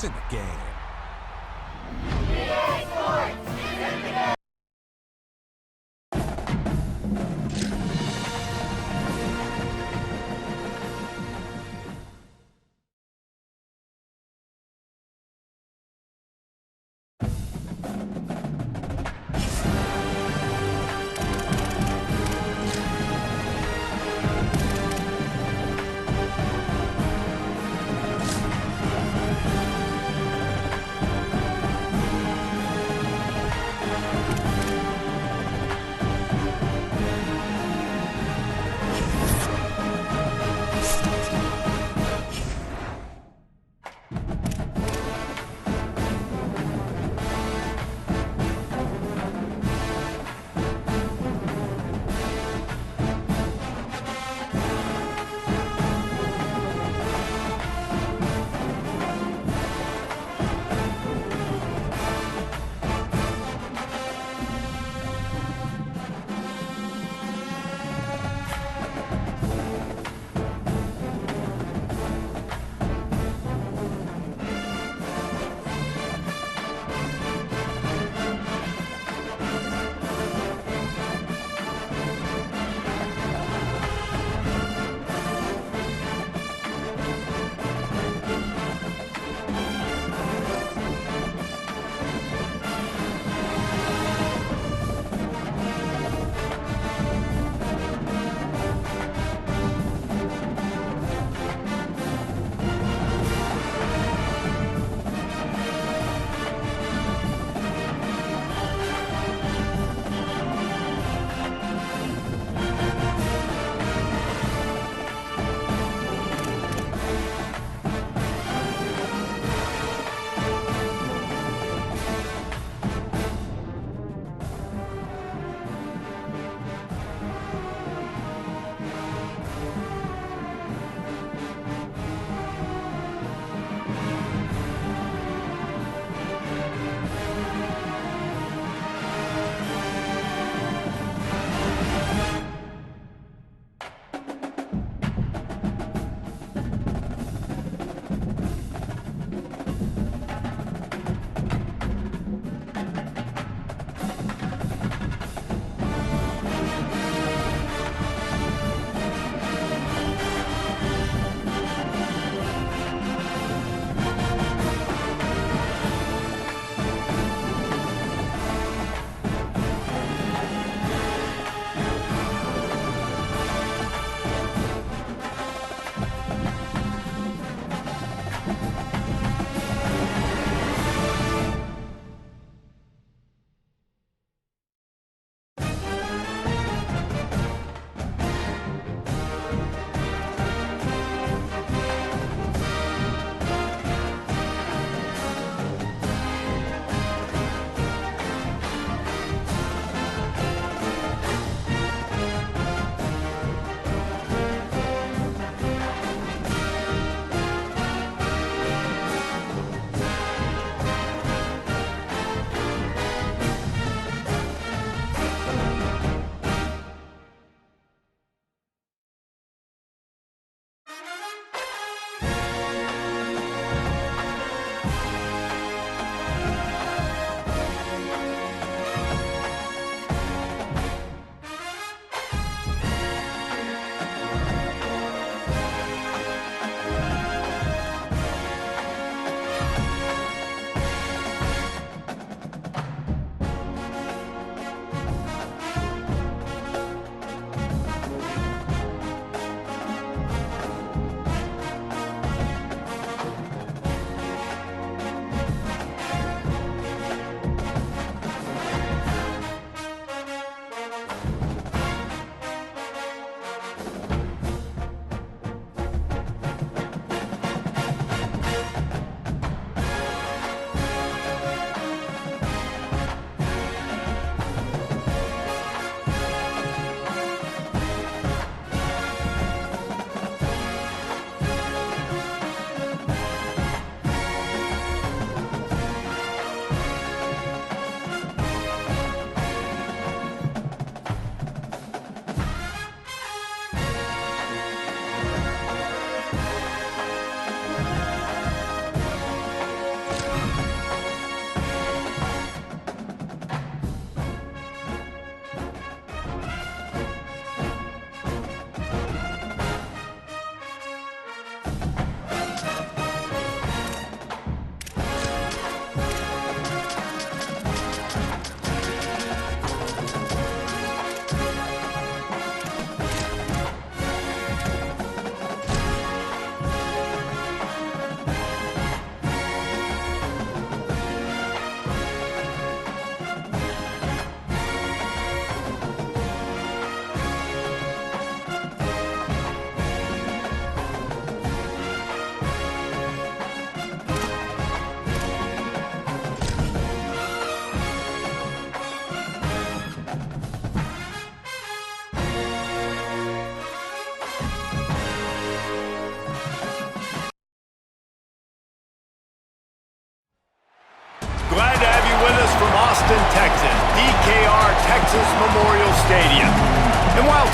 It's in the game.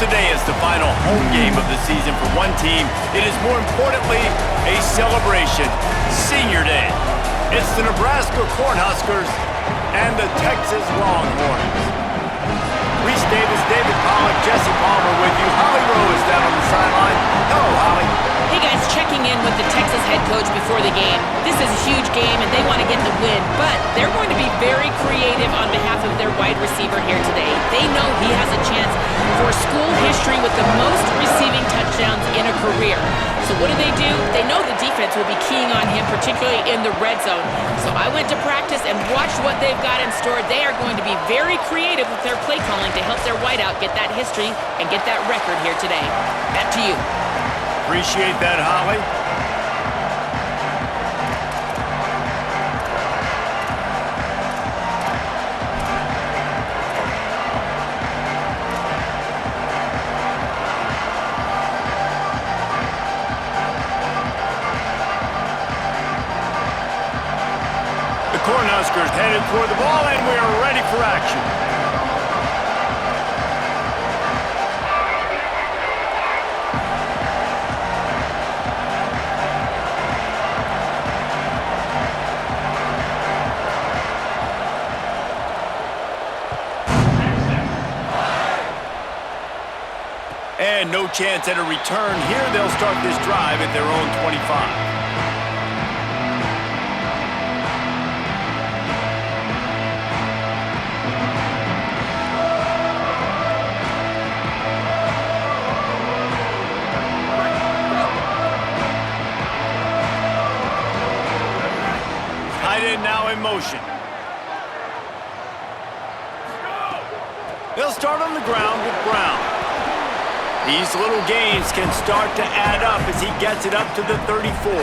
today is the final home game of the season for one team. It is more importantly a celebration. Senior Day. It's the Nebraska Cornhuskers and the Texas Longhorns. Reese Davis, David Pollack, Jesse Palmer with you. Holly Rowe is down on the sideline. Hello, Holly. Hey guys, checking in with the Texas head coach before the game. This is a huge game and they want to get the win, but they're going to be very creative on behalf of their wide receiver here today. They know he has a chance for school history with the most receiving touchdowns in a career. So what do? They know the defense will be keying on him, particularly in the red zone. So I went to practice and watched what they've got in store. They are going to be very creative with their play calling to help their wideout get that history and get that record here today. Back to you. Appreciate that, Holly. The Cornhuskers headed toward the ball, and we are ready for action. And no chance at a return here. They'll start this drive at their own 25. Tight end now in motion. They'll start on the ground with Brown. These little gains can start to add up as he gets it up to the 34.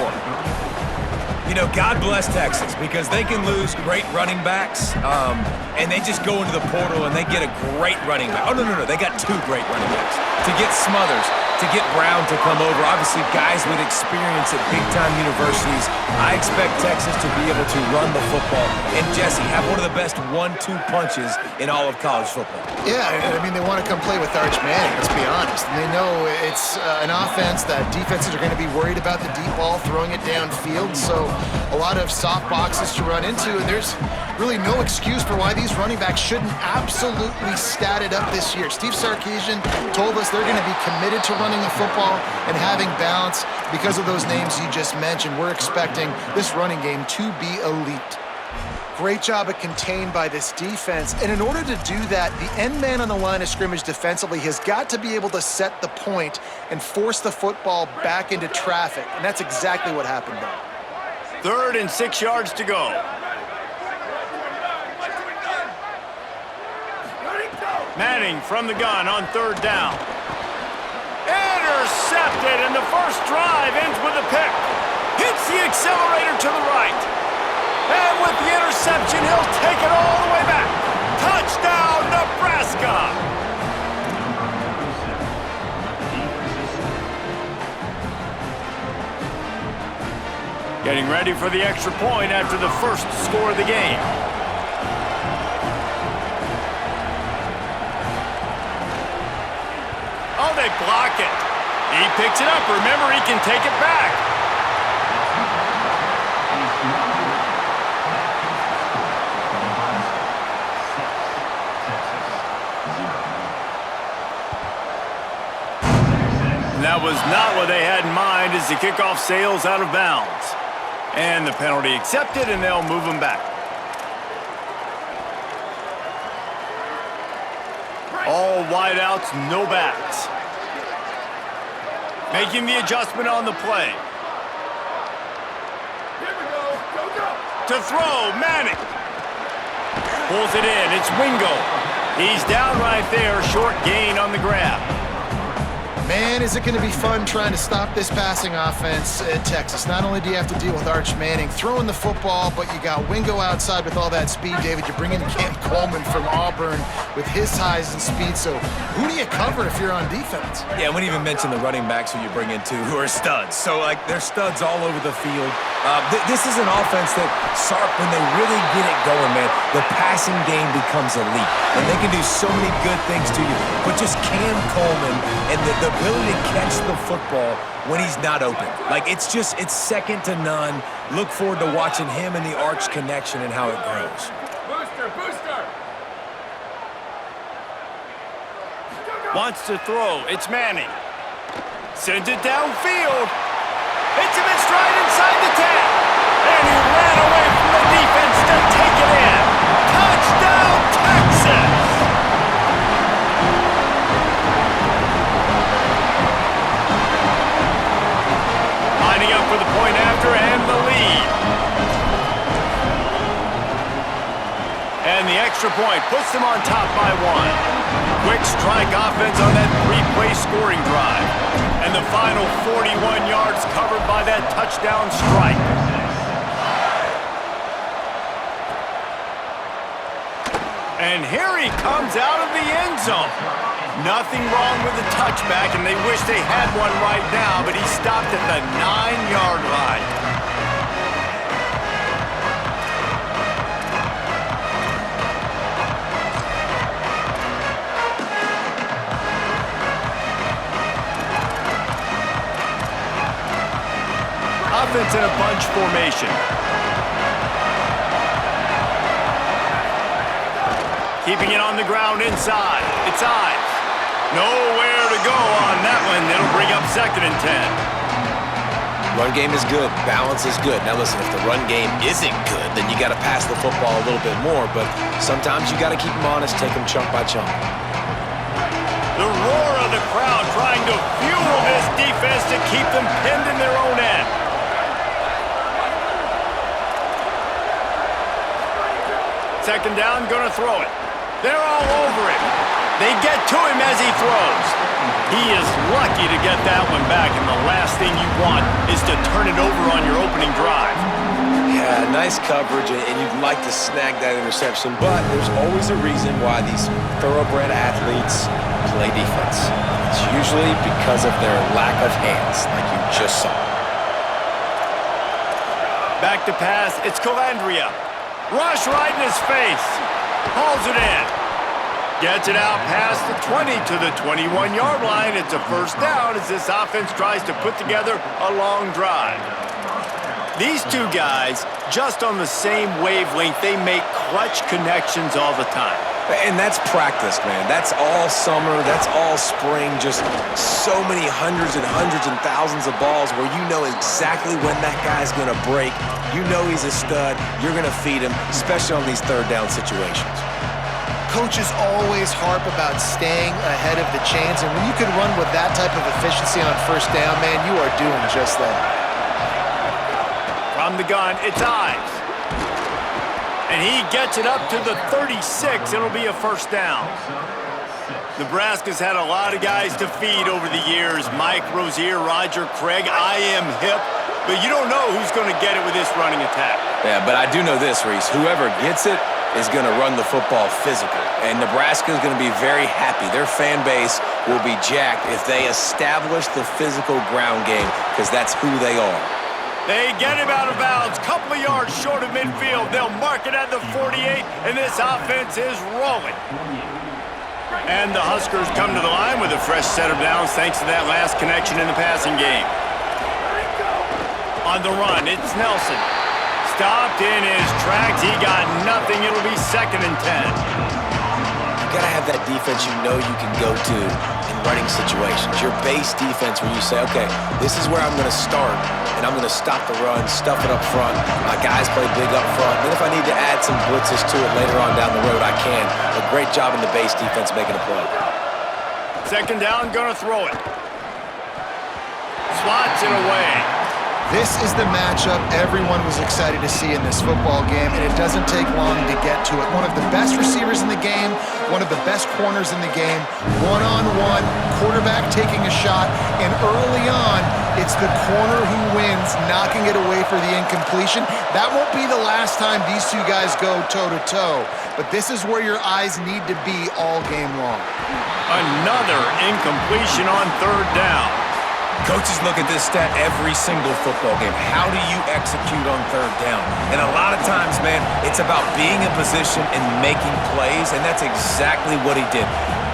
You know, God bless Texas because they can lose great running backs, and they just go into the portal and they get a great running back. Oh, no, they got two great running backs. To get Smothers, to get Brown to come over, obviously guys with experience at big-time universities, I expect Texas to be able to run the football and, Jesse, have one of the best 1-2 punches in all of college football. Yeah, I mean, they want to come play with Arch Manning, let's be honest. And they know it's an offense that defenses are going to be worried about the deep ball, throwing it downfield. So a lot of soft boxes to run into, and there's really no excuse for why these running backs shouldn't absolutely stat it up this year. Steve Sarkisian told us they're going to be committed to running the football and having balance because of those names you just mentioned. We're expecting this running game to be elite. Great job at contained by this defense. And in order to do that, the end man on the line of scrimmage defensively has got to be able to set the point and force the football back into traffic. And that's exactly what happened there. 3rd and 6 yards to go. Manning from the gun on 3rd down. Intercepted, and the first drive ends with a pick. Hits the accelerator to the right. And with the interception, he'll take it all the way back. Touchdown, Nebraska! Getting ready for the extra point after the first score of the game. Oh, they block it. He picks it up. Remember, he can take it back. That was not what they had in mind as the kickoff sails out of bounds. And the penalty accepted, and they'll move him back. All wideouts, no backs. Making the adjustment on the play. To throw, Manning. Pulls it in, it's Wingo. He's down right there, short gain on the grab. Man, is it going to be fun trying to stop this passing offense at Texas. Not only do you have to deal with Arch Manning throwing the football, but you got Wingo outside with all that speed, David. You bring in Cam Coleman from Auburn with his size and speed. So who do you cover if you're on defense? Yeah, we didn't even mention the running backs who you bring in, too, who are studs. So, like, they're studs all over the field. This is an offense that, Sarp, when they really get it going, man, the passing game becomes elite. And they can do so many good things to you. But just Cam Coleman and the ability to catch the football when he's not open. Like, it's second to none. Look forward to watching him and the Arch connection and how it grows. Booster! Wants to throw. It's Manning. Sends it downfield. Hits him in stride inside the 10. And he ran away from the defense to take it in. Touchdown, Texas! Lining up for the point after and the lead. And the extra point puts them on top by 1. Quick strike offense on that 3-play scoring drive. And the final 41 yards covered by that touchdown strike. And here he comes out of the end zone. Nothing wrong with the touchback, and they wish they had one right now, but he stopped at the 9-yard line. Offense in a bunch formation. Keeping it on the ground inside. It's Ives. Nowhere to go on that one. It'll bring up 2nd and 10. Run game is good. Balance is good. Now listen, if the run game isn't good, then you got to pass the football a little bit more. But sometimes you got to keep them honest, take them chunk by chunk. The roar of the crowd trying to fuel this defense to keep them pinned in their own end. Second down, gonna throw it. They're all over him. They get to him as he throws. He is lucky to get that one back, and the last thing you want is to turn it over on your opening drive. Yeah, nice coverage, and you'd like to snag that interception, but there's always a reason why these thoroughbred athletes play defense. It's usually because of their lack of hands, like you just saw. Back to pass, it's Calandria. Rush right in his face. Hauls it in. Gets it out past the 20 to the 21-yard line. It's a first down as this offense tries to put together a long drive. These two guys, just on the same wavelength, they make clutch connections all the time. And that's practice, man. That's all summer. That's all spring. Just so many hundreds and thousands of balls where you know exactly when that guy's going to break. You know he's a stud. You're going to feed him, especially on these third down situations. Coaches always harp about staying ahead of the chains, and when you can run with that type of efficiency on first down, man, you are doing just that. From the gun, it's Ives. And he gets it up to the 36. It'll be a first down. Nebraska's had a lot of guys to feed over the years. Mike Rozier, Roger Craig, I am hip. But you don't know who's going to get it with this running attack. Yeah, but I do know this, Reese. Whoever gets it is going to run the football physical. And Nebraska is going to be very happy. Their fan base will be jacked if they establish the physical ground game, because that's who they are. They get him out of bounds, couple of yards short of midfield. They'll mark it at the 48, and this offense is rolling. And the Huskers come to the line with a fresh set of downs thanks to that last connection in the passing game. On the run, it's Nelson. Stopped in his tracks. He got nothing. It'll be 2nd and 10. You got to have that defense you know you can go to in running situations. Your base defense where you say, okay, this is where I'm going to start, and I'm going to stop the run, stuff it up front. My guys play big up front. Then if I need to add some blitzes to it later on down the road, I can. A great job in the base defense making a play. Second down, gonna throw it. Slots it away. This is the matchup everyone was excited to see in this football game, and it doesn't take long to get to it. One of the best receivers in the game, one of the best corners in the game, one-on-one, quarterback taking a shot, and early on, it's the corner who wins, knocking it away for the incompletion. That won't be the last time these two guys go toe-to-toe, but this is where your eyes need to be all game long. Another incompletion on third down. Coaches look at this stat every single football game. How do you execute on third down? And a lot of times, man, it's about being in position and making plays, and that's exactly what he did.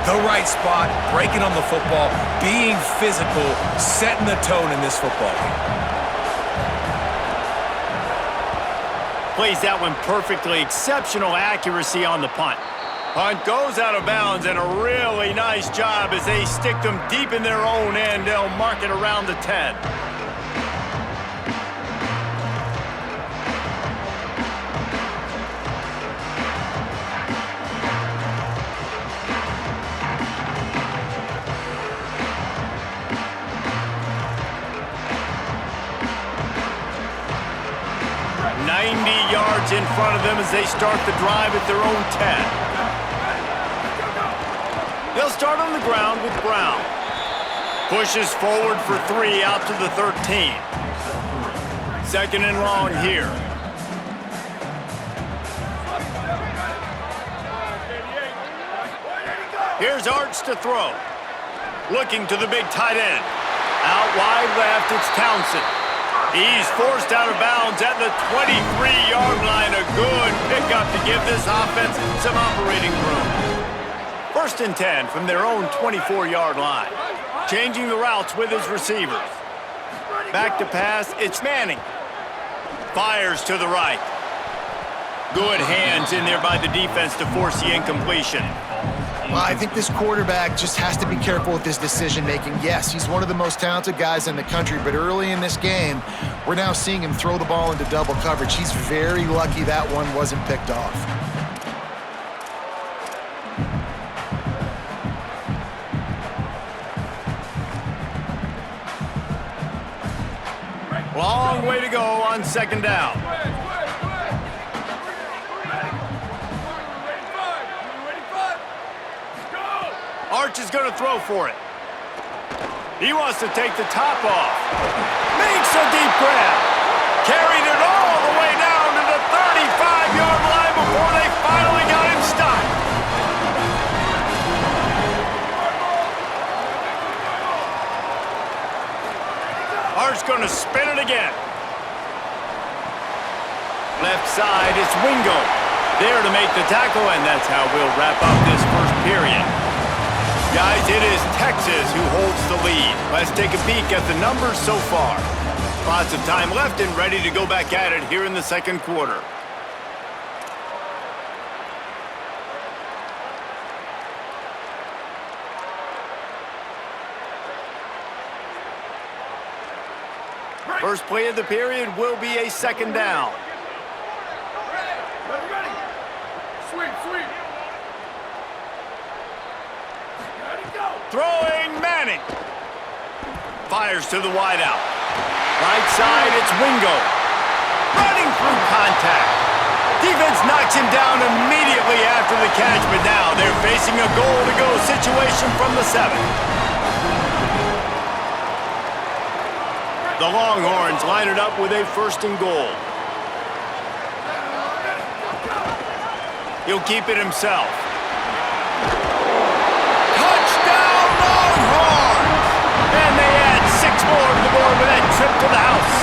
The right spot, breaking on the football, being physical, setting the tone in this football game. Plays that one perfectly. Exceptional accuracy on the punt. Punt goes out of bounds, and a really nice job as they stick them deep in their own end. They'll mark it around the 10. In front of them as they start the drive at their own 10. They'll start on the ground with Brown. Pushes forward for 3 out to the 13. Second and long here. Here's Arch to throw. Looking to the big tight end. Out wide left, it's Townsend. He's forced out of bounds at the 23-yard line. A good pickup to give this offense some operating room. First and 10 from their own 24-yard line. Changing the routes with his receivers. Back to pass, it's Manning. Fires to the right. Good hands in there by the defense to force the incompletion. Well, I think this quarterback just has to be careful with his decision-making. Yes, he's one of the most talented guys in the country, but early in this game, we're now seeing him throw the ball into double coverage. He's very lucky that one wasn't picked off. Long way to go on second down. Arch is going to throw for it. He wants to take the top off. Makes a deep grab. Carried it all the way down to the 35-yard line before they finally got him stopped. Arch going to spin it again. Left side, it's Wingo. There to make the tackle, and that's how we'll wrap up this first period. Guys, it is Texas who holds the lead. Let's take a peek at the numbers so far. Lots of time left and ready to go back at it here in the second quarter. First play of the period will be a second down. Ready. Sweep. Throwing Manning. Fires to the wideout. Right side, it's Wingo. Running through contact. Defense knocks him down immediately after the catch, but now they're facing a goal-to-go situation from the 7. The Longhorns line it up with a first and goal. He'll keep it himself. And they add 6 more to the board with that trip to the house.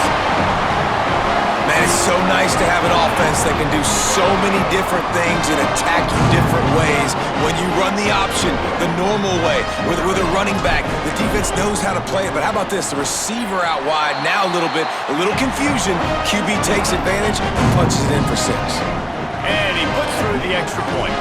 Man, it's so nice to have an offense that can do so many different things and attack you different ways. When you run the option the normal way, with a running back, the defense knows how to play it. But how about this? The receiver out wide, now a little confusion. QB takes advantage and punches it in for 6. And he puts through the extra point.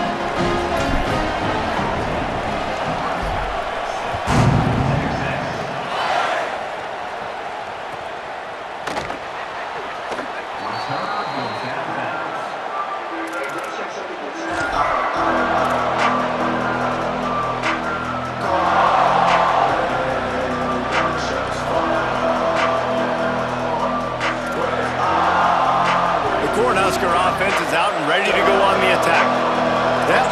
Cornhusker offense is out and ready to go on the attack. They'll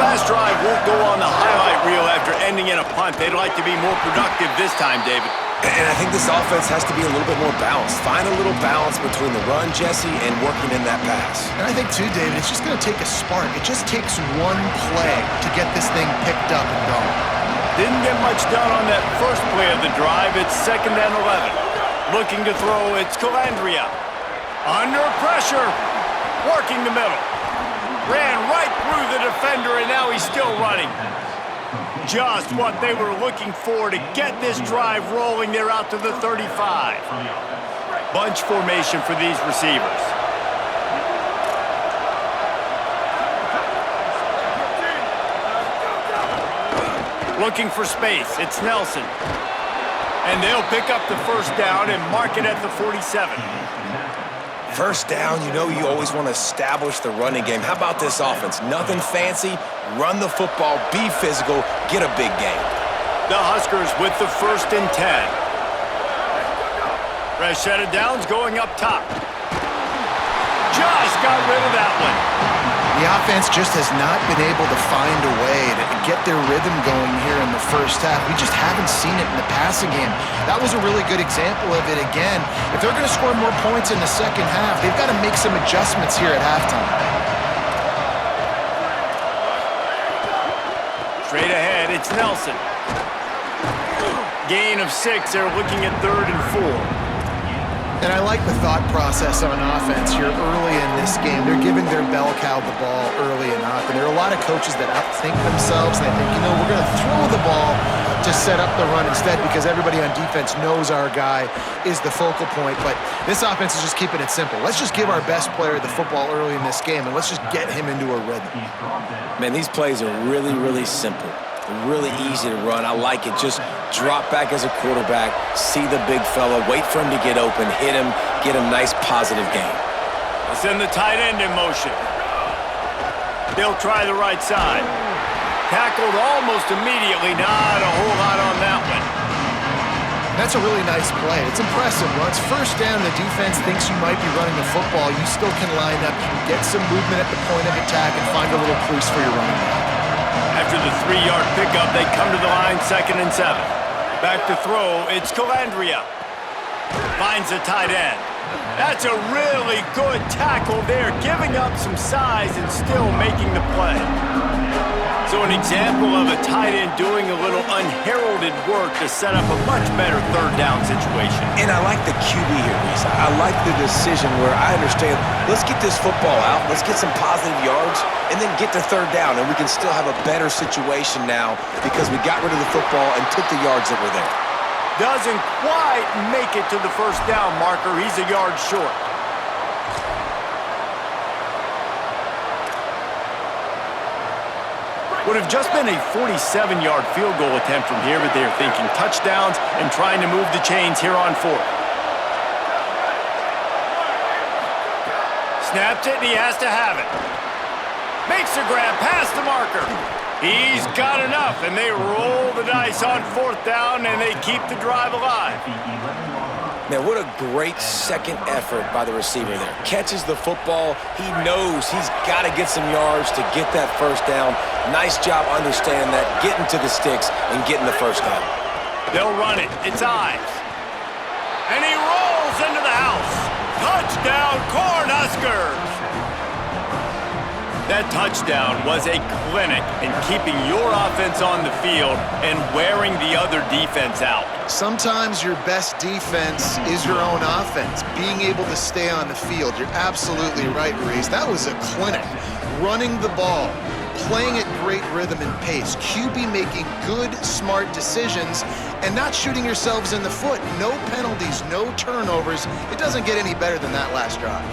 punt. They'd like to be more productive this time, David. And I think this offense has to be a little bit more balanced. Find a little balance between the run, Jesse, and working in that pass. And I think, too, David, it's just going to take a spark. It just takes one play to get this thing picked up and going. Didn't get much done on that first play of the drive. It's 2nd and 11. Looking to throw, it's Calandria. Under pressure. Working the middle. Ran right through the defender, and now he's still running. Just what they were looking for to get this drive rolling. They're out to the 35. Bunch formation for these receivers. Looking for space. It's Nelson. And they'll pick up the first down and mark it at the 47. First down, you know you always want to establish the running game. How about this offense? Nothing fancy. Run the football, be physical, get a big gain. The Huskers with the 1st and 10. Fresh set of downs going up top. Just got rid of that one. The offense just has not been able to find a way to get their rhythm going here in the first half. We just haven't seen it in the passing game. That was a really good example of it again. If they're going to score more points in the second half, they've got to make some adjustments here at halftime. Straight ahead, it's Nelson. Gain of 6. They're looking at 3rd and 4. And I like the thought process on offense here early in this game. They're giving their bell cow the ball early enough. And there are a lot of coaches that outthink themselves. And they think, you know, we're going to throw the ball to set up the run instead because everybody on defense knows our guy is the focal point. But this offense is just keeping it simple. Let's just give our best player the football early in this game, and let's just get him into a rhythm. Man, these plays are really, really simple. Really easy to run. I like it. Just drop back as a quarterback, see the big fella, wait for him to get open, hit him, get a nice positive gain. They send the tight end in motion. They'll try the right side. Tackled almost immediately. Not a whole lot on that one. That's a really nice play. It's impressive. Once first down, the defense thinks you might be running the football. You still can line up, you can get some movement at the point of attack, and find a little crease for your running back. After the 3-yard pickup, they come to the line, 2nd and 7. Back to throw, it's Calandria. Finds a tight end. That's a really good tackle there, giving up some size and still making the play. So an example of a tight end doing a little unheralded work to set up a much better 3rd down situation. And I like the QB here, Reese. I like the decision where I understand, let's get this football out, let's get some positive yards, and then get to 3rd down, and we can still have a better situation now because we got rid of the football and took the yards that were there. Doesn't quite make it to the first down marker. He's a yard short. Would have just been a 47-yard field goal attempt from here, but they are thinking touchdowns and trying to move the chains here on 4th. Snaps it, and he has to have it. Makes the grab past the marker. He's got enough, and they roll the dice on 4th down, and they keep the drive alive. Man, what a great second effort by the receiver there. Catches the football. He knows he's got to get some yards to get that first down. Nice job understanding that, getting to the sticks and getting the first down. They'll run it. It's Ives. And he rolls into the house. Touchdown, Cornhuskers! That touchdown was a clinic in keeping your offense on the field and wearing the other defense out. Sometimes your best defense is your own offense, being able to stay on the field. You're absolutely right, Reese. That was a clinic. Running the ball, playing at great rhythm and pace, QB making good, smart decisions, and not shooting yourselves in the foot. No penalties, no turnovers. It doesn't get any better than that last drive.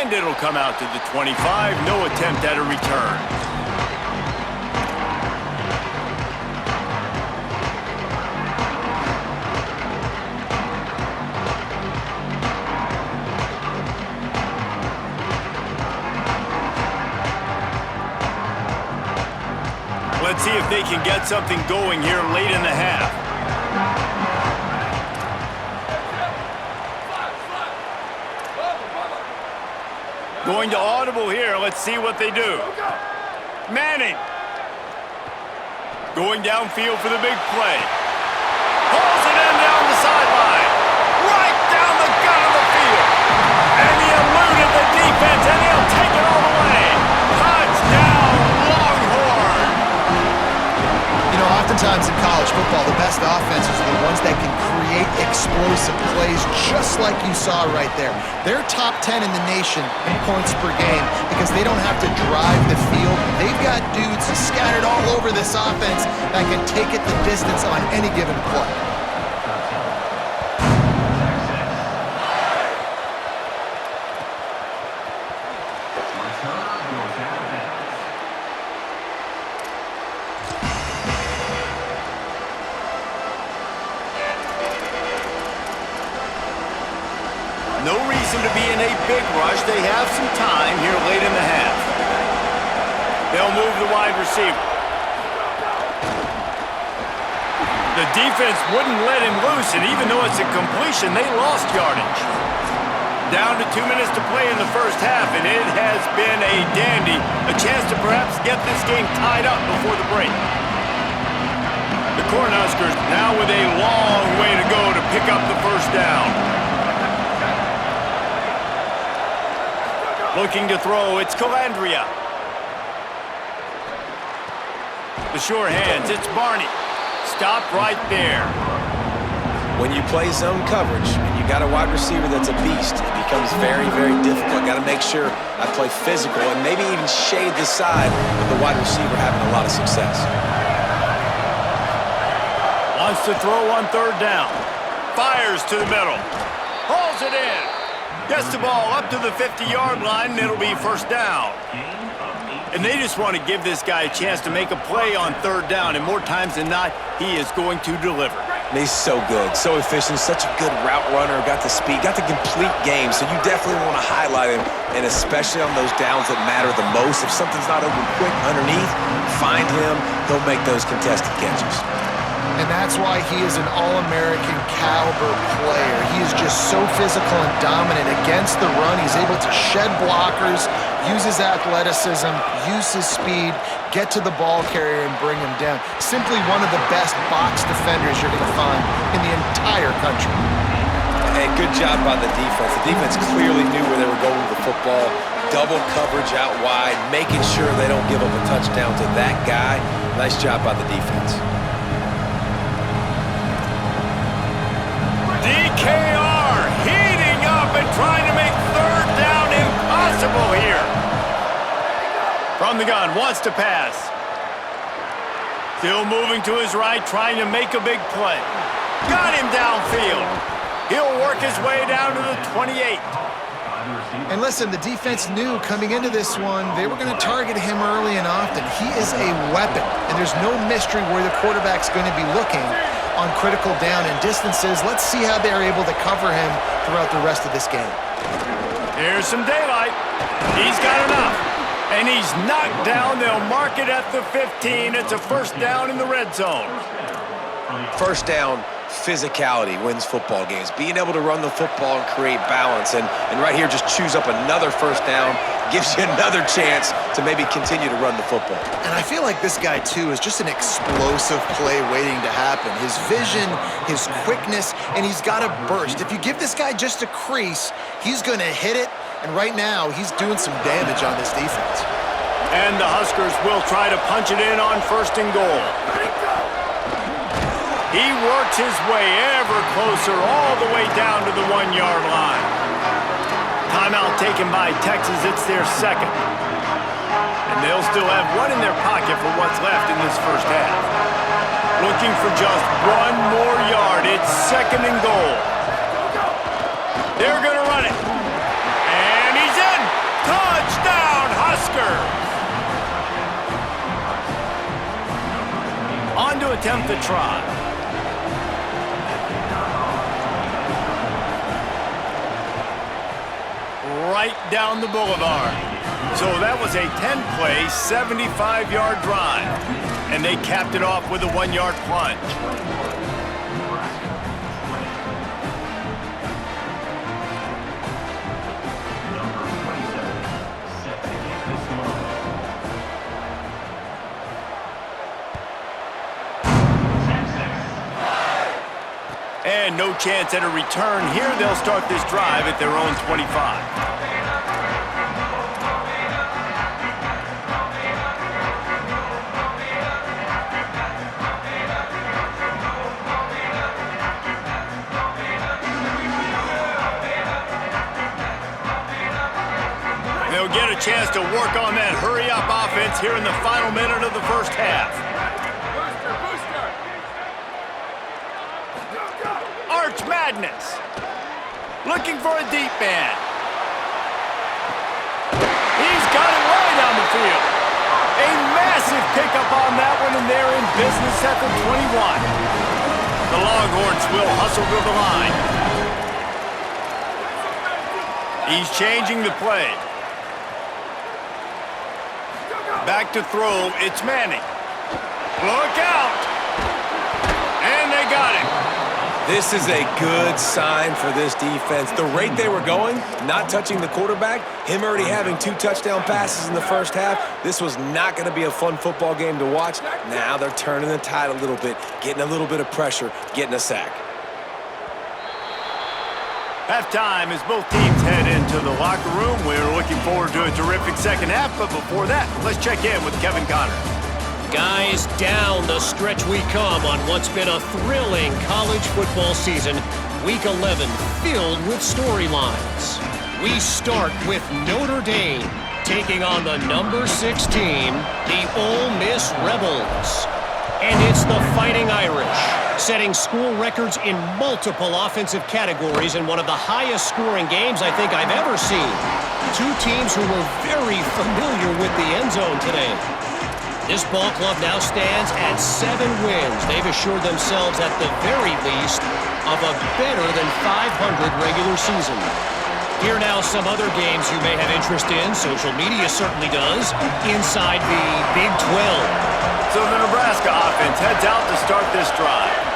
And it'll come out to the 25. No attempt at a return. Let's see if they can get something going here late in the half. Going to audible here. Let's see what they do. Manning. Going downfield for the big play. Pulls it in down the sideline. Right down the gut of the field. And he eluded the defense, and he'll take it all the way. Touchdown, Longhorn. You know, oftentimes in college football, the best offenses are the ones that can create explosive plays, just like you saw right there. They're top 10 in the nation in points per game because they don't have to drive the field. They've got dudes scattered all over this offense that can take it the distance on any given play. No reason to be in a big rush. They have some time here late in the half. They'll move the wide receiver. The defense wouldn't let him loose, and even though it's a completion, they lost yardage. Down to 2 minutes to play in the first half, and it has been a dandy. A chance to perhaps get this game tied up before the break. The Cornhuskers now with a long way to go to pick up the first down. Looking to throw, it's Calandria. The sure hands, it's Barney. Stopped right there. When you play zone coverage and you got a wide receiver that's a beast, it becomes very, very difficult. Got to make sure I play physical and maybe even shade the side with the wide receiver having a lot of success. Wants to throw on third down. Fires to the middle. Hauls it in. Gets the ball up to the 50-yard line, and it'll be first down. And they just want to give this guy a chance to make a play on third down, and more times than not, he is going to deliver. And he's so good, so efficient, such a good route runner, got the speed, got the complete game, so you definitely want to highlight him, and especially on those downs that matter the most. If something's not open quick underneath, find him, he'll make those contested catches. And that's why he is an All-American caliber player. He is just so physical and dominant against the run. He's able to shed blockers, use his athleticism, use his speed, get to the ball carrier and bring him down. Simply one of the best box defenders you're going to find in the entire country. And good job by the defense. The defense clearly knew where they were going with the football. Double coverage out wide, making sure they don't give up a touchdown to that guy. Nice job by the defense. DKR heating up and trying to make third down impossible here. From the gun, wants to pass. Still moving to his right, trying to make a big play. Got him downfield. He'll work his way down to the 28. And listen, the defense knew coming into this one, they were going to target him early and often. He is a weapon, and there's no mystery where the quarterback's going to be looking on critical down and distances. Let's see how they're able to cover him throughout the rest of this game. Here's some daylight. He's got enough. And he's knocked down. They'll mark it at the 15. It's a first down in the red zone. First down, physicality wins football games. Being able to run the football and create balance. And right here, just choose up another first down. Gives you another chance to maybe continue to run the football. And I feel like this guy, too, is just an explosive play waiting to happen. His vision, his quickness, and he's got a burst. If you give this guy just a crease, he's going to hit it. And right now, he's doing some damage on this defense. And the Huskers will try to punch it in on first and goal. He works his way ever closer all the way down to the 1-yard line. Timeout taken by Texas. It's their second. And they'll still have one in their pocket for what's left in this first half. Looking for just one more yard. It's second and goal. They're going to run it. And he's in. Touchdown, Huskers. On to attempt the try. Right down the boulevard. So that was a 10-play, 75-yard drive. And they capped it off with a 1-yard plunge. find no chance at a return here. They'll start this drive at their own 25. They'll get a chance to work on that hurry-up offense here in the final minute of the first half. Arch Madness. Looking for a deep man. He's got it right on the field. A massive pickup on that one, and they're in business at the 21. The Longhorns will hustle to the line. He's changing the play. Back to throw, it's Manning. Look out! And they got him. This is a good sign for this defense. The rate they were going, not touching the quarterback, him already having 2 touchdown passes in the first half, this was not going to be a fun football game to watch. Now they're turning the tide a little bit, getting a little bit of pressure, getting a sack. Halftime as both teams head into the locker room. We're looking forward to a terrific second half, but before that, let's check in with Kevin Connors. Guys, down the stretch we come on what's been a thrilling college football season. Week 11 filled with storylines. We start with Notre Dame taking on the number 6 team, the Ole Miss Rebels. And it's the Fighting Irish, setting school records in multiple offensive categories in one of the highest scoring games I think I've ever seen. 2 teams who were very familiar with the end zone today. This ball club now stands at 7 wins. They've assured themselves at the very least of a better than 500 regular season. Here now some other games you may have interest in, social media certainly does, inside the Big 12. So the Nebraska offense heads out to start this drive.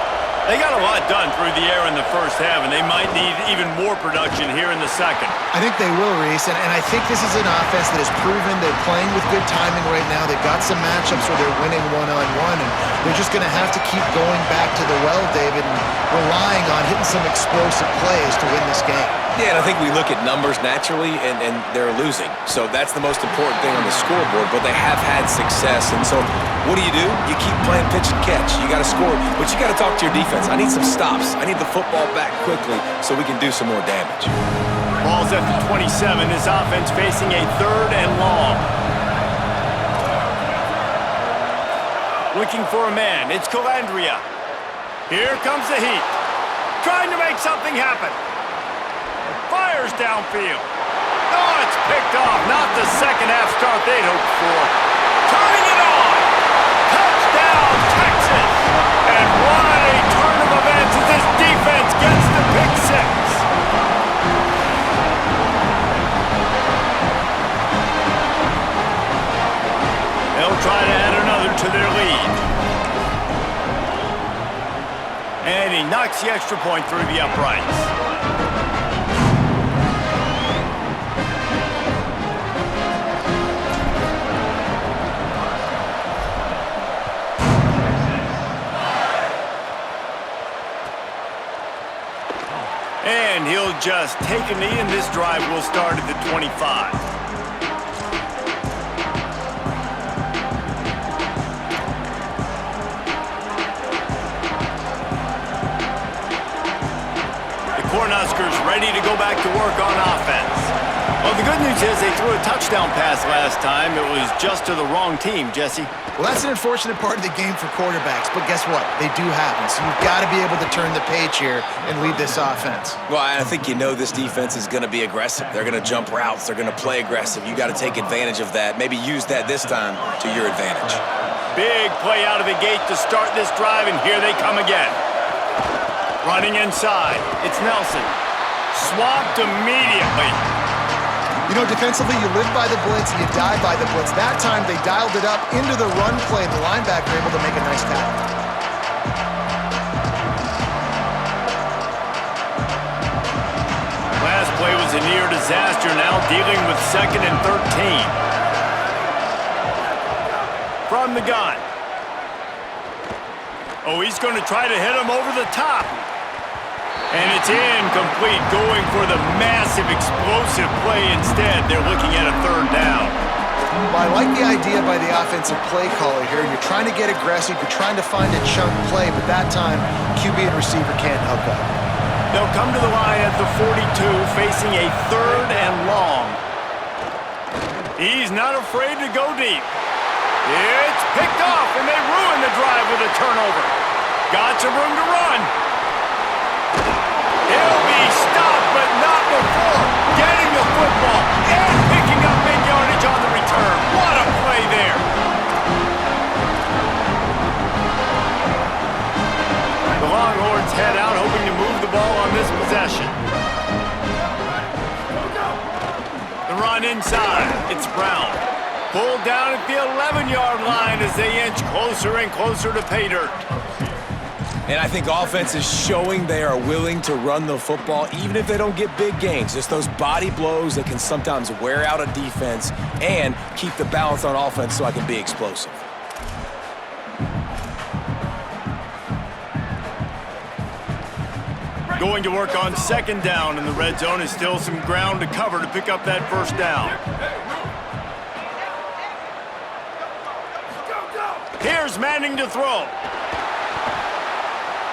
They got a lot done through the air in the first half, and they might need even more production here in the second. I think they will, Reese, and I think this is an offense that has proven they're playing with good timing right now. They've got some matchups where they're winning one-on-one, and they're just going to have to keep going back to the well, David, and relying on hitting some explosive plays to win this game. Yeah, and I think we look at numbers naturally, and they're losing. So that's the most important thing on the scoreboard, but they have had success. And so what do? You keep playing pitch and catch. You got to score, but you got to talk to your defense. I need some stops. I need the football back quickly so we can do some more damage. Ball's at the 27. His offense facing a 3rd and long. Looking for a man. It's Calandria. Here comes the heat. Trying to make something happen. Fires downfield. Oh, it's picked off. Not the second half start they'd hoped for. Turning it on. Touchdown, Texas. And what a turn of events as this defense gets the pick 6. They'll try to add another to their lead. And he knocks the extra point through the uprights. And he'll just take a knee, and this drive will start at the 25. The Cornhuskers ready to go back to work on offense. Well, the good news is they threw a touchdown pass last time. It was just to the wrong team, Jesse. Well, that's an unfortunate part of the game for quarterbacks, but guess what? They do happen, so you've got to be able to turn the page here and lead this offense. Well, I think you know this defense is going to be aggressive. They're going to jump routes. They're going to play aggressive. You got to take advantage of that. Maybe use that this time to your advantage. Big play out of the gate to start this drive, and here they come again. Running inside. It's Nelson. Swamped immediately. You know, defensively, you live by the blitz and you die by the blitz. That time, they dialed it up into the run play. The linebacker able to make a nice tackle. Last play was a near disaster, now dealing with 2nd and 13. From the gun. Oh, he's going to try to hit him over the top. And it's incomplete, going for the massive explosive play instead. They're looking at a third down. Well, I like the idea by the offensive play caller here. You're trying to get aggressive. You're trying to find a chunk play, but that time, QB and receiver can't hook up. They'll come to the line at the 42, facing a third and long. He's not afraid to go deep. It's picked off, and they ruin the drive with a turnover. Got some room to run. He'll be stopped, but not before getting the football and picking up big yardage on the return. What a play there. The Longhorns head out, hoping to move the ball on this possession. The run inside. It's Brown. Pulled down at the 11-yard line as they inch closer and closer to pay dirt. And I think offense is showing they are willing to run the football, even if they don't get big gains. Just those body blows that can sometimes wear out a defense and keep the balance on offense so I can be explosive. Going to work on second down in the red zone is still some ground to cover to pick up that first down. Here's Manning to throw.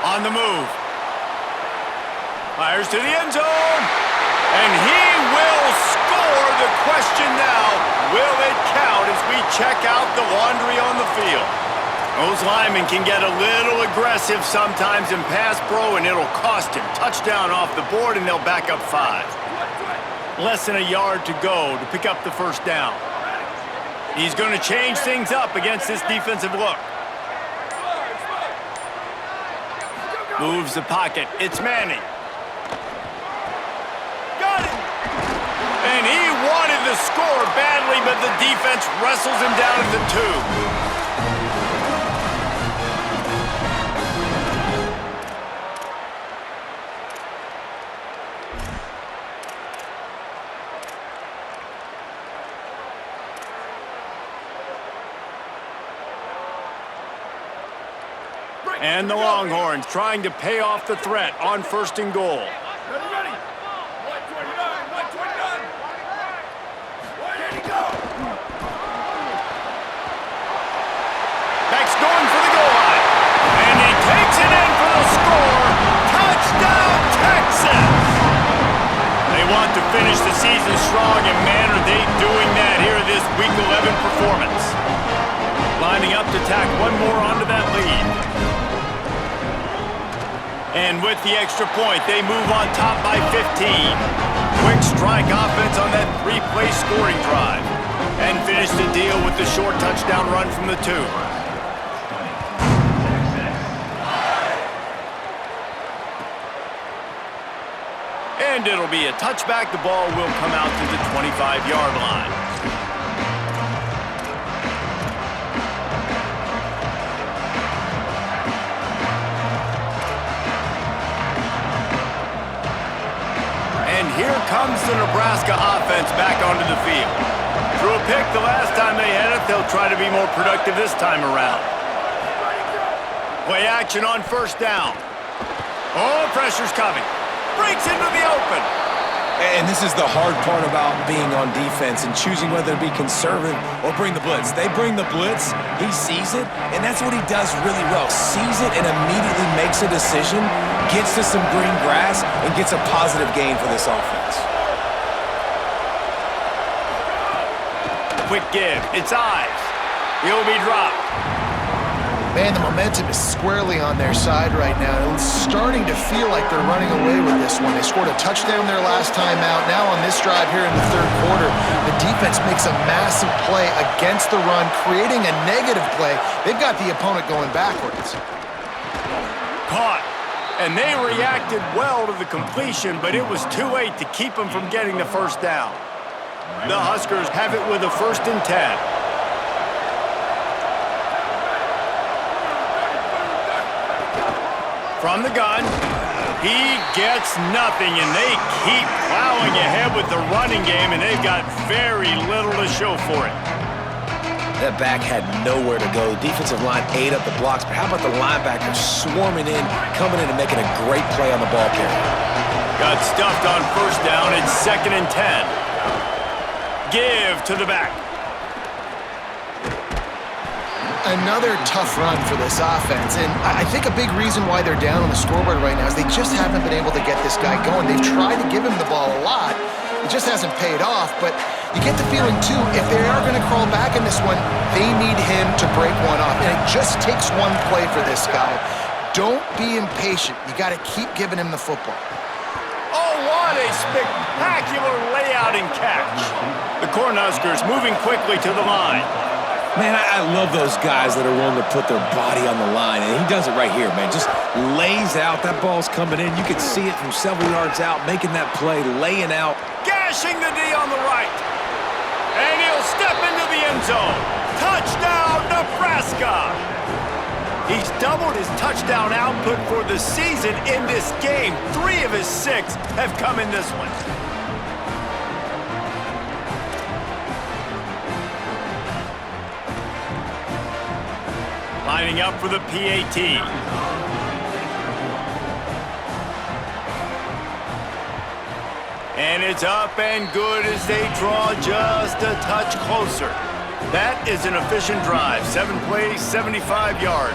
On the move. Fires to the end zone. And he will score. The question now, will it count as we check out the laundry on the field? Those linemen can get a little aggressive sometimes in pass pro, and it'll cost him. Touchdown off the board, and they'll back up 5. Less than a yard to go to pick up the first down. He's going to change things up against this defensive look. Moves the pocket. It's Manning. Got it! And he wanted the score badly, but the defense wrestles him down at the 2. And the Longhorns trying to pay off the threat on first and goal. Ready, ready. 129, 129. Ready to go. Beck's going for the goal line. And he takes it in for the score. Touchdown, Texas! They want to finish the season strong, and man, are they doing that here in this Week 11 performance. Lining up to tack one more onto that lead. And with the extra point, they move on top by 15. Quick strike offense on that 3-play scoring drive. And finish the deal with the short touchdown run from the 2. And it'll be a touchback. The ball will come out to the 25-yard line. Here comes the Nebraska offense back onto the field. Threw a pick the last time they had it. They'll try to be more productive this time around. Play action on first down. Oh, pressure's coming. Breaks into the open. And this is the hard part about being on defense and choosing whether to be conservative or bring the blitz. They bring the blitz, he sees it, and that's what he does really well. Sees it and immediately makes a decision, gets to some green grass, and gets a positive gain for this offense. Quick give. It's Ives. He'll be dropped. Man, the momentum is squarely on their side right now. It's starting to feel like they're running away with this one. They scored a touchdown their last time out. Now on this drive here in the third quarter, the defense makes a massive play against the run, creating a negative play. They've got the opponent going backwards. Caught. And they reacted well to the completion, but it was too late to keep them from getting the first down. The Huskers have it with a 1st and 10. From the gun, he gets nothing, and they keep plowing ahead with the running game, and they've got very little to show for it. That back had nowhere to go. The defensive line ate up the blocks, but how about the linebackers swarming in, coming in and making a great play on the ball carrier? Got stuffed on first down. It's 2nd and 10. Give to the back. Another tough run for this offense, and I think a big reason why they're down on the scoreboard right now is they just haven't been able to get this guy going. They've tried to give him the ball a lot. It just hasn't paid off, but you get the feeling, too, if they are going to crawl back in this one, they need him to break one off, and it just takes one play for this guy. Don't be impatient. You got to keep giving him the football. Oh, what a spectacular layout and catch. The Cornhuskers moving quickly to the line. Man, I love those guys that are willing to put their body on the line, and he does it right here, man. Just lays out. That ball's coming in. You can see it from several yards out, making that play, laying out. Gashing the D on the right. And he'll step into the end zone. Touchdown, Nebraska! He's doubled his touchdown output for the season in this game. 3 of his 6 have come in this one. Lining up for the PAT. And it's up and good as they draw just a touch closer. That is an efficient drive. 7 plays, 75 yards.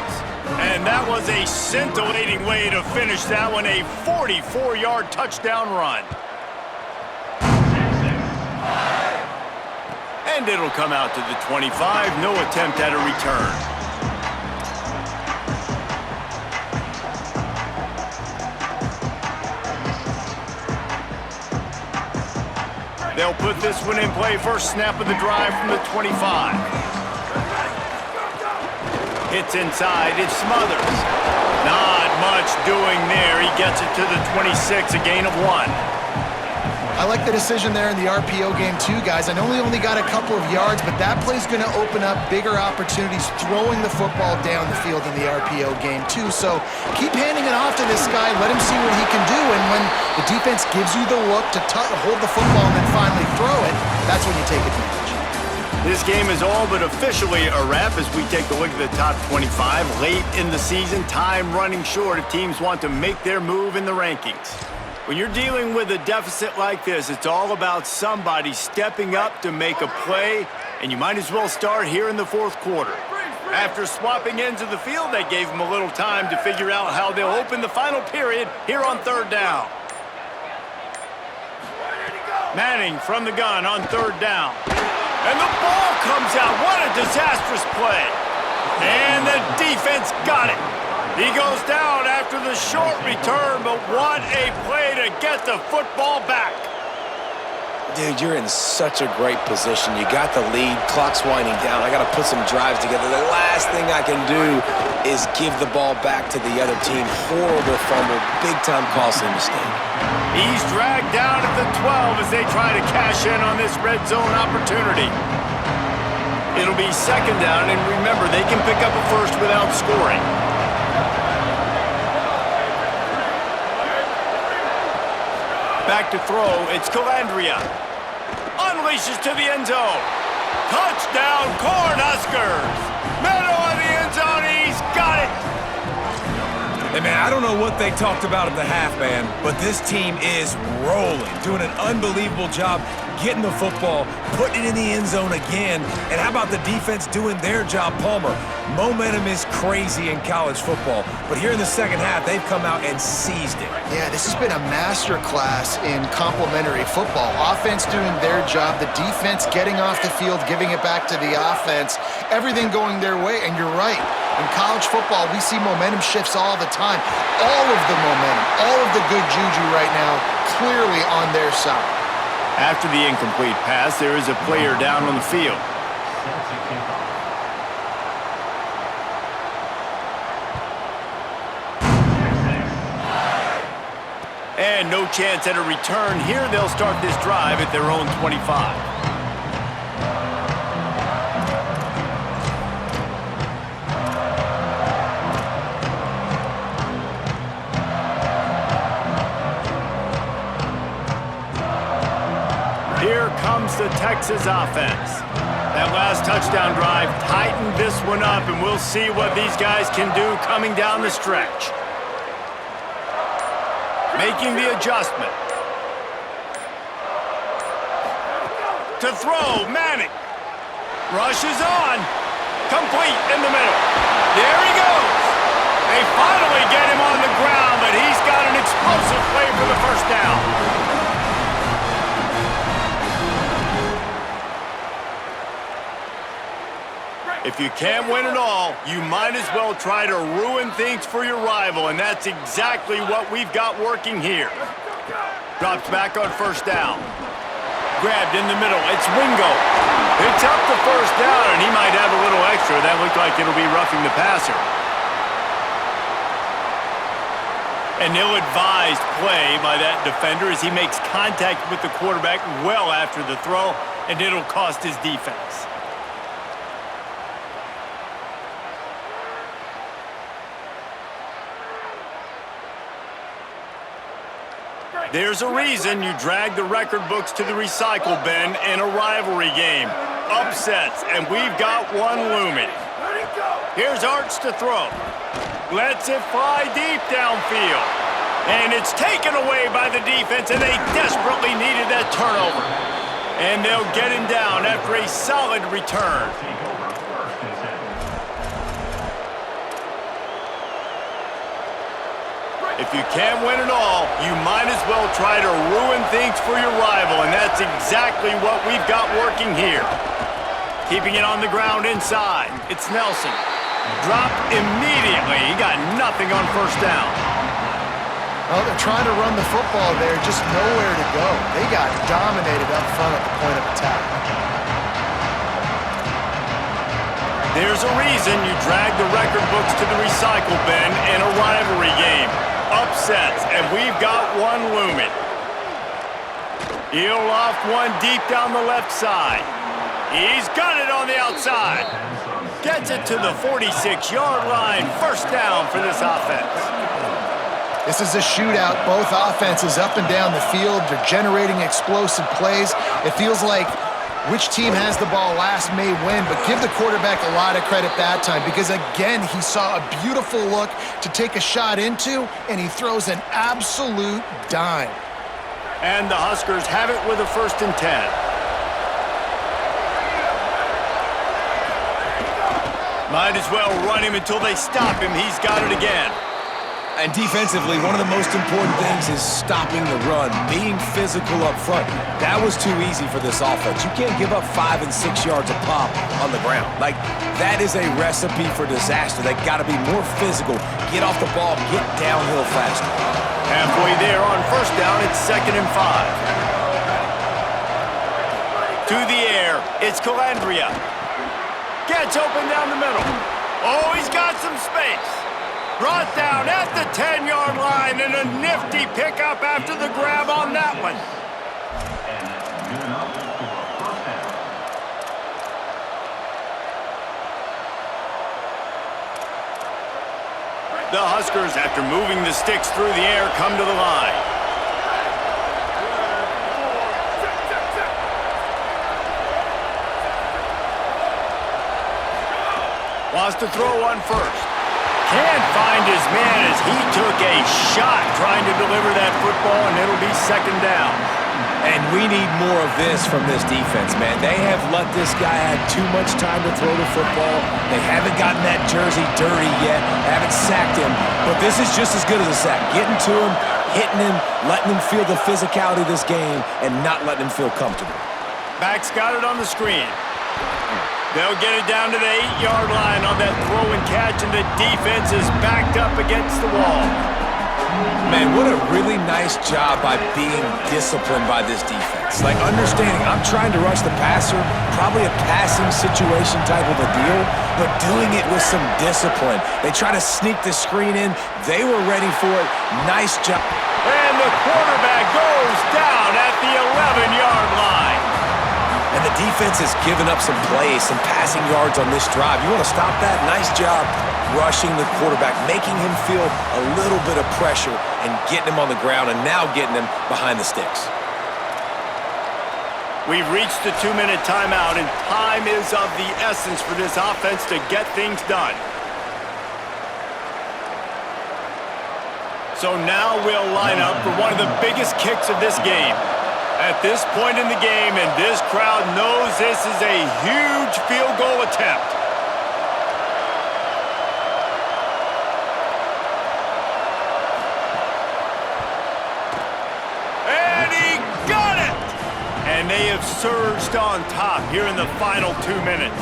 And that was a scintillating way to finish that one, a 44-yard touchdown run. And it'll come out to the 25. No attempt at a return. They'll put this one in play. First snap of the drive from the 25. Hits inside. It's Smothers. Not much doing there. He gets it to the 26, a gain of 1. I like the decision there in the RPO game too, guys. I know he only got a couple of yards, but that play's going to open up bigger opportunities throwing the football down the field in the RPO game too. So keep handing it off to this guy. Let him see what he can do. And when the defense gives you the look to hold the football and then finally throw it, that's when you take advantage. This game is all but officially a wrap as we take a look at the top 25. Late in the season, time running short if teams want to make their move in the rankings. When you're dealing with a deficit like this, it's all about somebody stepping up to make a play, and you might as well start here in the 4th quarter. After swapping ends of the field, they gave them a little time to figure out how they'll open the final period here on 3rd down. Manning from the gun on 3rd down. And the ball comes out. What a disastrous play. And the defense got it. He goes down after the short return, but what a play to get the football back. Dude, you're in such a great position. You got the lead, clock's winding down. I got to put some drives together. The last thing I can do is give the ball back to the other team. Horrible fumble, big-time costly mistake. He's dragged down at the 12 as they try to cash in on this red zone opportunity. It'll be 2nd down, and remember, they can pick up a first without scoring. Back to throw, it's Calandria. Unleashes to the end zone. Touchdown, Cornhuskers! Middle of the end zone, he's got it! Hey, man, I don't know what they talked about at the half, man, but this team is rolling, doing an unbelievable job getting the football, putting it in the end zone again. And how about the defense doing their job, Palmer? Momentum is crazy in college football, but here in the 2nd half, they've come out and seized it. Yeah, this has been a master class in complementary football. Offense doing their job, the defense getting off the field, giving it back to the offense, everything going their way, and you're right. In college football, we see momentum shifts all the time. All of the momentum, all of the good juju right now, clearly on their side. After the incomplete pass, there is a player down on the field. And no chance at a return here. They'll start this drive at their own 25. Here comes the Texas offense. That last touchdown drive tightened this one up, and we'll see what these guys can do coming down the stretch. Making the adjustment. To throw, Manning. Rushes on. Complete in the middle. There he goes. They finally get him on the ground, but he's got an explosive play for the first down. If you can't win it all, you might as well try to ruin things for your rival, and that's exactly what we've got working here. Drops back on first down. Grabbed in the middle. It's Wingo. Picks up the first down, and he might have a little extra. That looked like it'll be roughing the passer. An ill-advised play by that defender as he makes contact with the quarterback well after the throw, and it'll cost his defense. There's a reason you drag the record books to the recycle bin in a rivalry game. Upsets, and we've got one looming. Here's Arch to throw. Lets it fly deep downfield. And it's taken away by the defense, and they desperately needed that turnover. And they'll get him down after a solid return. If you can't win it all, you might as well try to ruin things for your rival, and that's exactly what we've got working here. Keeping it on the ground inside. It's Nelson. Dropped immediately. He got nothing on first down. Well, they're trying to run the football there, just nowhere to go. They got dominated up front at the point of attack. There's a reason you drag the record books to the recycle bin in a rivalry game. Upsets, and we've got one looming. He'll loft one deep down the left side. He's got it on the outside. Gets it to the 46-yard line. First down for this offense. This is a shootout. Both offenses up and down the field. They're generating explosive plays. It feels like which team has the ball last may win, but give the quarterback a lot of credit that time because, again, he saw a beautiful look to take a shot into, and he throws an absolute dime. And the Huskers have it with a 1st and 10. Might as well run him until they stop him. He's got it again. And defensively, one of the most important things is stopping the run, being physical up front. That was too easy for this offense. You can't give up 5 and 6 yards a pop on the ground. Like, that is a recipe for disaster. They got to be more physical, get off the ball, get downhill faster. Halfway there on first down, it's 2nd and 5. To the air, it's Calandria. Gets open down the middle. Oh, he's got some space. Brought down at the 10-yard line, and a nifty pickup after the grab on that one. The Huskers, after moving the sticks through the air, come to the line. Wants to throw one first. Can't find his man as he took a shot trying to deliver that football, and it'll be 2nd down. And we need more of this from this defense, man. They have let this guy have too much time to throw the football. They haven't gotten that jersey dirty yet, haven't sacked him, but this is just as good as a sack. Getting to him, hitting him, letting him feel the physicality of this game, and not letting him feel comfortable. Back's got it on the screen. They'll get it down to the 8-yard line on that throw and catch, and the defense is backed up against the wall. Man, what a really nice job by being disciplined by this defense. Like, understanding I'm trying to rush the passer, probably a passing situation type of a deal, but doing it with some discipline. They try to sneak the screen in. They were ready for it. Nice job. And the quarterback goes down at the 11-yard line. And the defense has given up some plays, some passing yards on this drive. You want to stop that? Nice job rushing the quarterback, making him feel a little bit of pressure and getting him on the ground and now getting him behind the sticks. We've reached the 2-minute timeout, and time is of the essence for this offense to get things done. So now we'll line up for one of the biggest kicks of this game. At this point in the game, and this crowd knows this is a huge field goal attempt. And he got it! And they have surged on top here in the final 2 minutes.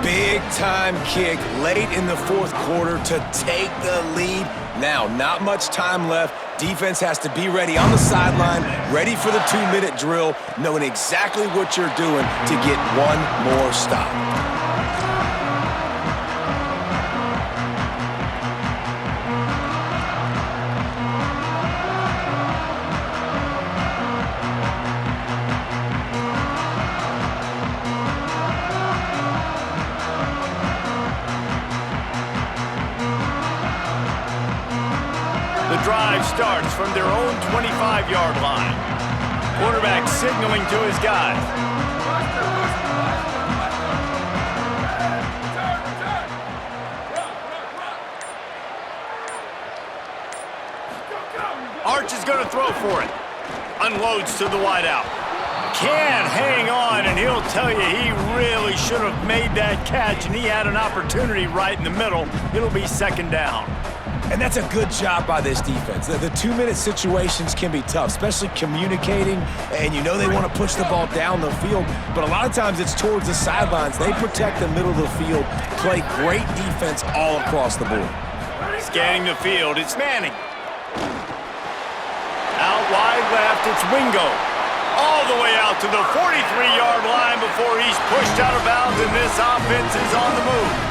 Big-time kick late in the fourth quarter to take the lead. Now, not much time left. Defense has to be ready on the sideline, ready for the 2-minute drill, knowing exactly what you're doing to get one more stop. The drive starts from their own 25-yard line. Quarterback signaling to his guys. Arch is going to throw for it. Unloads to the wideout. Can't hang on, and he'll tell you he really should have made that catch, and he had an opportunity right in the middle. It'll be second down. And that's a good job by this defense. The 2-minute situations can be tough, especially communicating, and you know they want to push the ball down the field, but a lot of times it's towards the sidelines. They protect the middle of the field, play great defense all across the board. Scanning the field, it's Manning. Out wide left, it's Wingo. All the way out to the 43-yard line before he's pushed out of bounds, and this offense is on the move.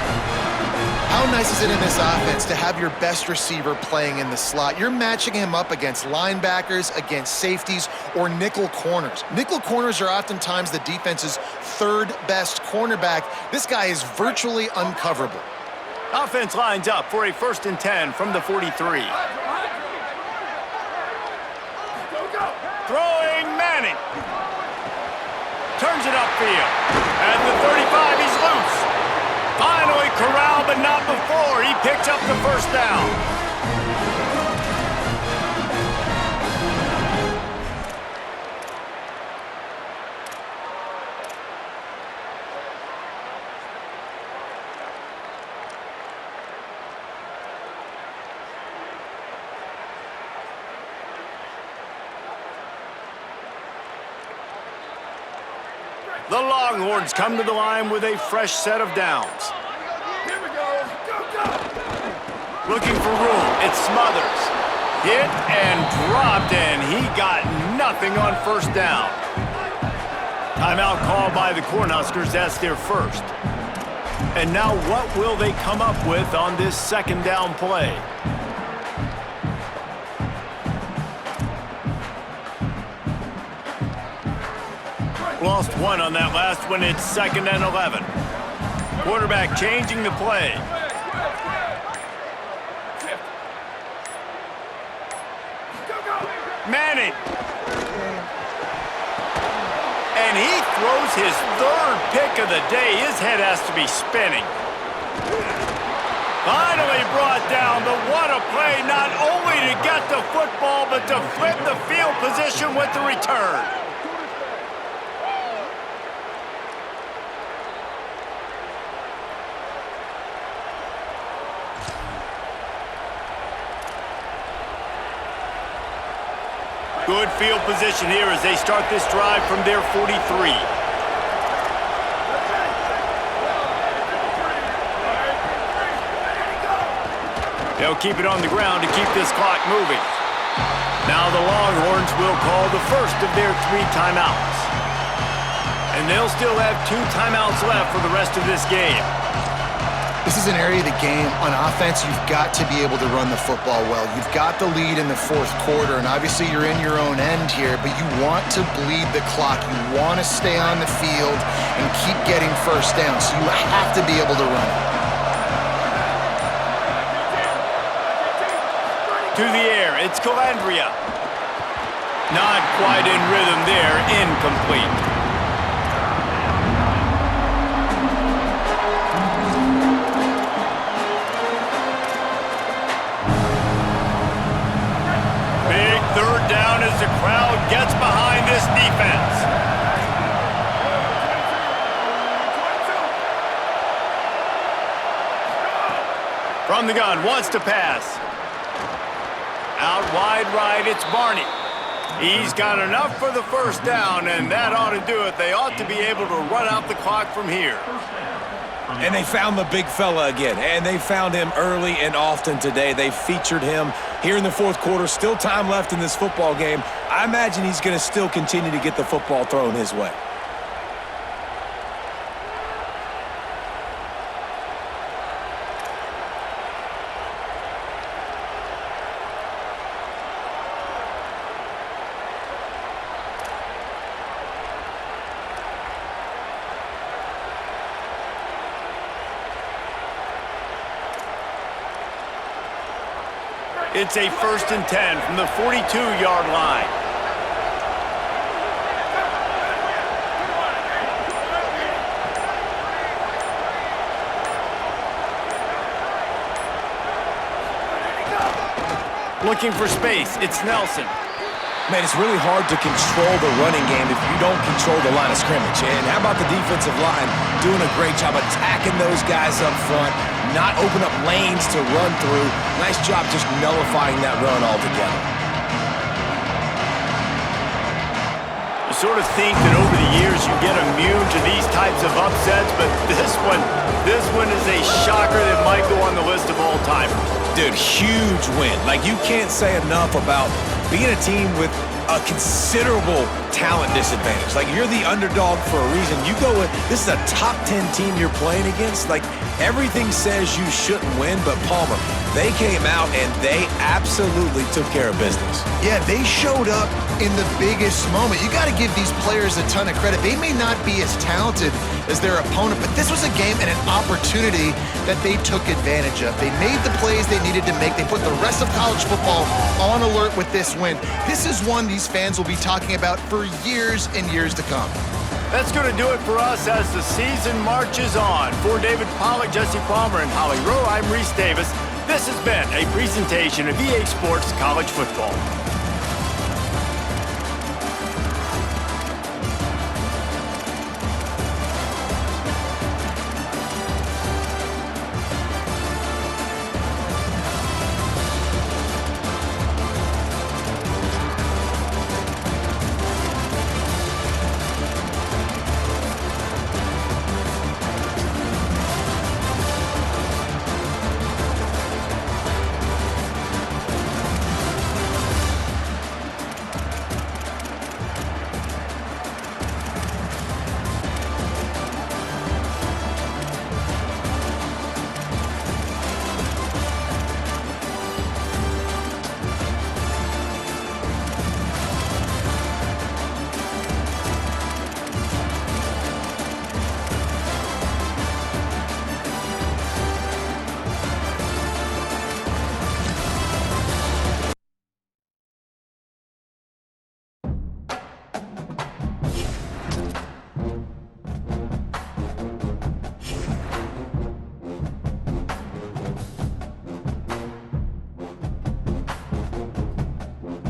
How nice is it in this offense to have your best receiver playing in the slot? You're matching him up against linebackers, against safeties, or nickel corners. Nickel corners are oftentimes the defense's third best cornerback. This guy is virtually uncoverable. Offense lines up for a 1st and 10 from the 43. Throwing Manning. Turns it upfield. At the 35, he's loose. Finally corralled, but not before. He picks up the first down. The Longhorns come to the line with a fresh set of downs. Here we go. Go, go. Looking for room. It's Smothers. Hit and dropped, and he got nothing on first down. Timeout called by the Cornhuskers. That's their first. And now what will they come up with on this second down play? Lost one on that last one. It's 2nd and 11. Quarterback changing the play. Manning. And he throws his 3rd pick of the day. His head has to be spinning. Finally brought down, but what a play, not only to get the football, but to flip the field position with the return. Good field position here as they start this drive from their 43. They'll keep it on the ground to keep this clock moving. Now the Longhorns will call the first of their 3 timeouts. And they'll still have 2 timeouts left for the rest of this game. This is an area of the game, on offense, you've got to be able to run the football well. You've got the lead in the 4th quarter, and obviously you're in your own end here, but you want to bleed the clock. You want to stay on the field and keep getting first down, so you have to be able to run it. To the air, it's Calandria. Not quite in rhythm there, incomplete. Big third down as the crowd gets behind this defense. From the gun, wants to pass. Out wide right, it's Barney. He's got enough for the first down, and that ought to do it. They ought to be able to run out the clock from here. And they found the big fella again, and they found him early and often today. They featured him here in the fourth quarter. Still time left in this football game. I imagine he's going to still continue to get the football thrown his way. It's a 1st and 10 from the 42-yard line. Looking for space, it's Nelson. Man, it's really hard to control the running game if you don't control the line of scrimmage. And how about the defensive line doing a great job attacking those guys up front, not open up lanes to run through. Nice job just nullifying that run altogether. You sort of think that over the years you get immune to these types of upsets, but this one is a shocker that might go on the list of all-timers. Dude, huge win. Like, you can't say enough about being a team with a considerable talent disadvantage. Like, you're the underdog for a reason. You go with, this is a top 10 team you're playing against. Like, everything says you shouldn't win, but Palmer, they came out and they absolutely took care of business. Yeah, they showed up in the biggest moment. You got to give these players a ton of credit. They may not be as talented as their opponent, but this was a game and an opportunity that they took advantage of. They made the plays they needed to make. They put the rest of college football on alert with this win. This is one these fans will be talking about for years and years to come. That's going to do it for us as the season marches on. For David Pollack, Jesse Palmer, and Holly Rowe, I'm Reese Davis. This has been a presentation of EA Sports College Football.